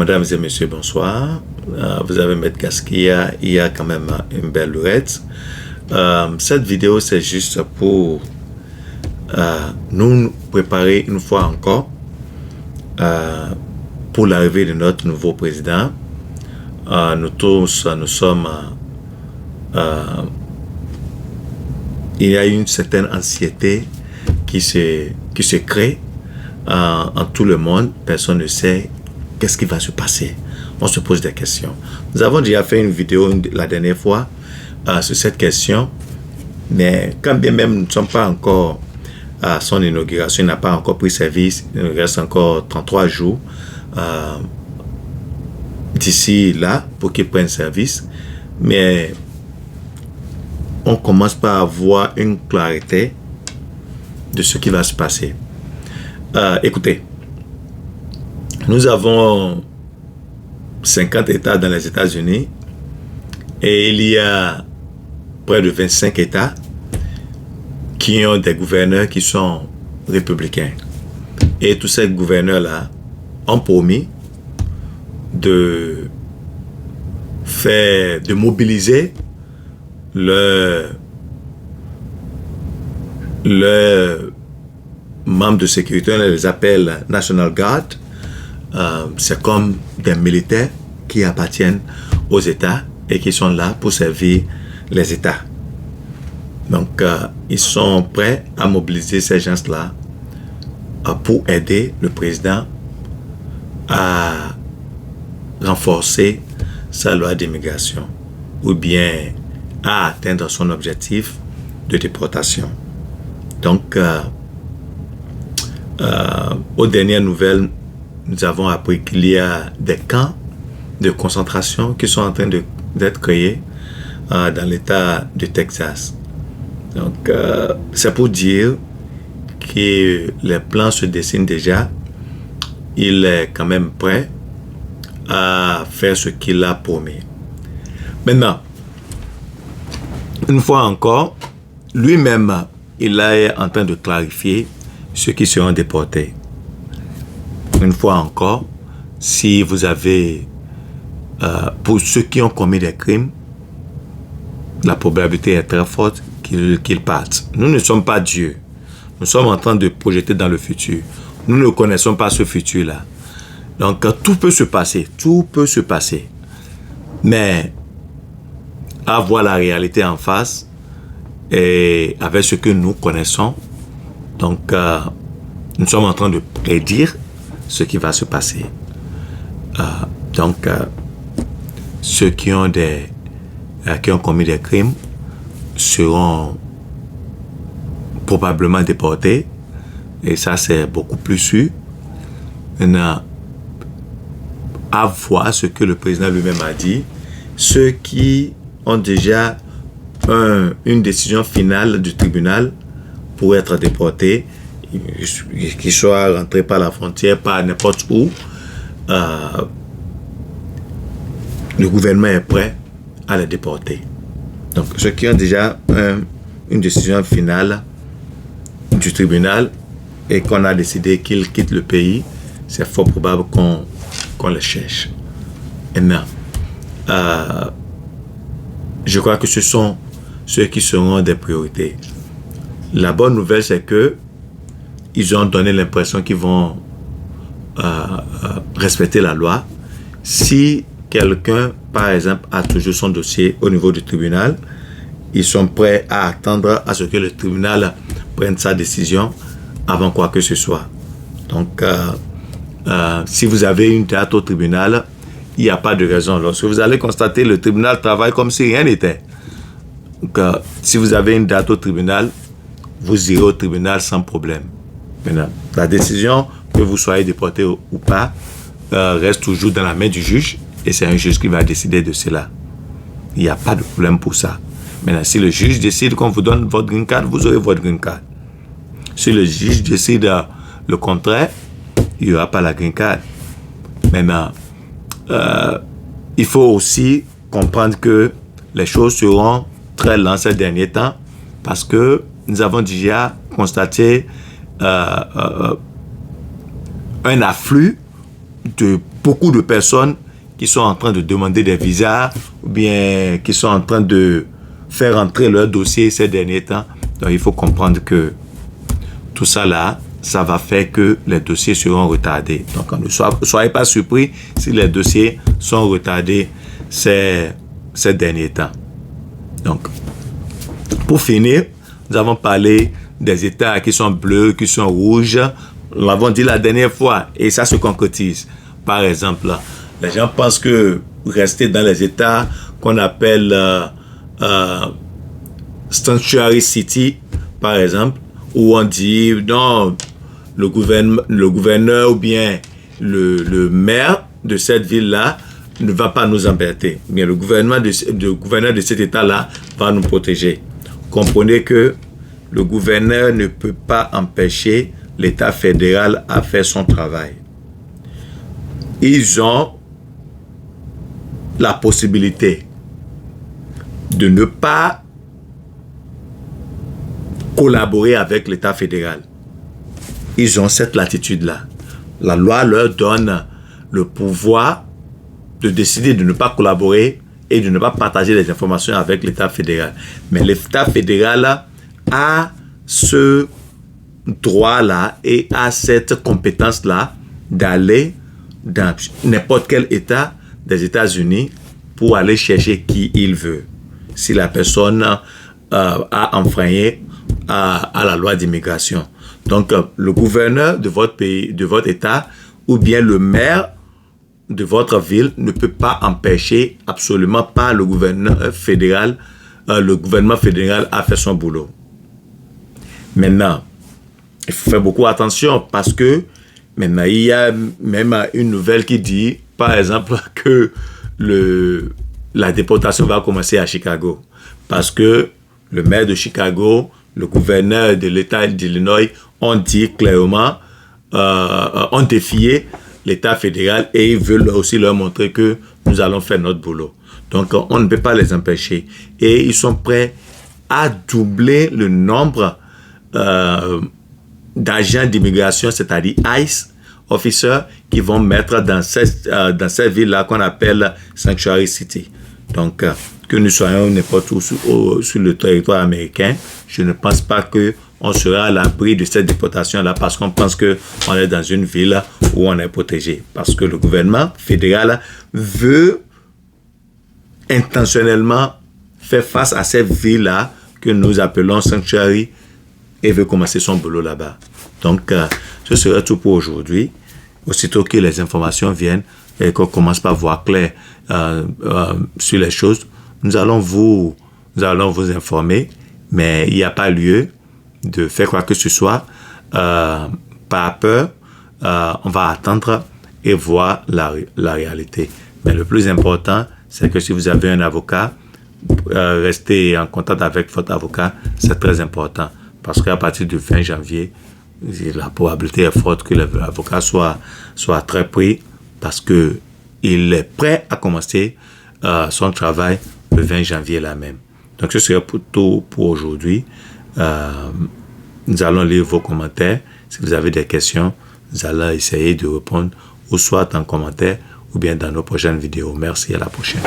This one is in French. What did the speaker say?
Mesdames et messieurs, bonsoir. Vous avez Maître Gaskia, il y a quand même une belle lurette. Cette vidéo, c'est juste pour nous préparer une fois encore pour l'arrivée de notre nouveau président. Nous tous, nous sommes... il y a une certaine anxiété qui se crée en tout le monde. Personne ne sait qu'est-ce qui va se passer. On se pose des questions. Nous avons déjà fait une vidéo la dernière fois sur cette question, mais quand bien même nous ne sommes pas encore à son inauguration, il n'a pas encore pris service, il nous reste encore 33 jours d'ici là pour qu'il prenne service, mais on commence par avoir une clarté de ce qui va se passer. Écoutez, nous avons 50 États dans les États-Unis et il y a près de 25 États qui ont des gouverneurs qui sont républicains. Et tous ces gouverneurs-là ont promis de mobiliser leurs membres de sécurité. On les appelle National Guard. C'est comme des militaires qui appartiennent aux États et qui sont là pour servir les États. Donc, ils sont prêts à mobiliser ces gens-là pour aider le président à renforcer sa loi d'immigration ou bien à atteindre son objectif de déportation. Donc, aux dernières nouvelles, nous avons appris qu'il y a des camps de concentration qui sont en train d'être créés dans l'État de Texas. Donc, c'est pour dire que les plans se dessinent déjà. Il est quand même prêt à faire ce qu'il a promis. Maintenant, une fois encore, lui-même, il est en train de clarifier ceux qui seront déportés. Une fois encore, si vous avez, pour ceux qui ont commis des crimes, la probabilité est très forte qu'ils partent. Nous ne sommes pas Dieu. Nous sommes en train de projeter dans le futur. Nous ne connaissons pas ce futur-là. Donc, tout peut se passer. Tout peut se passer. Mais, à voir la réalité en face et avec ce que nous connaissons, donc, nous sommes en train de prédire ce qui va se passer. Donc, ceux qui ont commis des crimes seront probablement déportés. Et ça, c'est beaucoup plus sûr. Maintenant, à voir ce que le président lui-même a dit. Ceux qui ont déjà une décision finale du tribunal pour être déportés, qu'ils soient rentrés par la frontière, par n'importe où, le gouvernement est prêt à les déporter. Donc, ceux qui ont déjà une décision finale du tribunal et qu'on a décidé qu'ils quittent le pays, c'est fort probable qu'on les cherche. Maintenant, je crois que ce sont ceux qui seront des priorités. La bonne nouvelle, c'est que ils ont donné l'impression qu'ils vont respecter la loi. Si quelqu'un, par exemple, a toujours son dossier au niveau du tribunal, ils sont prêts à attendre à ce que le tribunal prenne sa décision avant quoi que ce soit. Donc, si vous avez une date au tribunal, il n'y a pas de raison. Lorsque vous allez constater, le tribunal travaille comme si rien n'était. Donc, si vous avez une date au tribunal, vous irez au tribunal sans problème. Maintenant, la décision, que vous soyez déporté ou pas, reste toujours dans la main du juge et c'est un juge qui va décider de cela. Il n'y a pas de problème pour ça. Maintenant, si le juge décide qu'on vous donne votre green card, vous aurez votre green card. Si le juge décide le contraire, il n'y aura pas la green card. Maintenant, il faut aussi comprendre que les choses seront très lentes ces derniers temps parce que nous avons déjà constaté un afflux de beaucoup de personnes qui sont en train de demander des visas ou bien qui sont en train de faire entrer leur dossier ces derniers temps. Donc, il faut comprendre que tout ça là, ça va faire que les dossiers seront retardés. Donc, ne soyez pas surpris si les dossiers sont retardés ces derniers temps. Donc, pour finir, nous avons parlé des États qui sont bleus, qui sont rouges. Nous l'avons dit la dernière fois et ça se concrétise. Par exemple, les gens pensent que rester dans les États qu'on appelle Sanctuary City, par exemple, où on dit non, le gouverneur ou bien le maire de cette ville-là ne va pas nous embêter. Mais le gouverneur de cet État-là va nous protéger. Comprenez que le gouverneur ne peut pas empêcher l'État fédéral à faire son travail. Ils ont la possibilité de ne pas collaborer avec l'État fédéral. Ils ont cette latitude-là. La loi leur donne le pouvoir de décider de ne pas collaborer et de ne pas partager les informations avec l'État fédéral. Mais l'État fédéral a ce droit-là et a cette compétence-là d'aller dans n'importe quel État des États-Unis pour aller chercher qui il veut. Si la personne a enfreint à la loi d'immigration. Donc, le gouverneur de votre pays, de votre État, ou bien le maire de votre ville ne peut pas empêcher absolument pas le gouvernement fédéral à faire son boulot. Maintenant, il faut faire beaucoup attention parce que maintenant, il y a même une nouvelle qui dit, par exemple, que la déportation va commencer à Chicago. Parce que le maire de Chicago, le gouverneur de l'État d'Illinois ont dit clairement, ont défié l'État fédéral et ils veulent aussi leur montrer que nous allons faire notre boulot. Donc, on ne peut pas les empêcher. Et ils sont prêts à doubler le nombre d'agents d'immigration, c'est-à-dire ICE officers, qui vont mettre dans cette ville-là qu'on appelle Sanctuary City. Donc, que nous soyons n'importe où sur le territoire américain, je ne pense pas qu'on sera à l'abri de cette déportation-là parce qu'on pense qu'on est dans une ville où on est protégé. Parce que le gouvernement fédéral veut intentionnellement faire face à cette ville-là que nous appelons Sanctuary et veut commencer son boulot là-bas. Donc, ce sera tout pour aujourd'hui. Aussitôt que les informations viennent et qu'on commence par voir clair sur les choses, nous allons vous informer, mais il n'y a pas lieu de faire quoi que ce soit par peur. On va attendre et voir la réalité. Mais le plus important, c'est que si vous avez un avocat, restez en contact avec votre avocat, c'est très important. Parce qu'à partir du 20 janvier, la probabilité est forte que l'avocat soit très pris parce qu'il est prêt à commencer son travail le 20 janvier là même. Donc, ce serait tout pour aujourd'hui. Nous allons lire vos commentaires. Si vous avez des questions, nous allons essayer de répondre ou soit en commentaire ou bien dans nos prochaines vidéos. Merci, à la prochaine.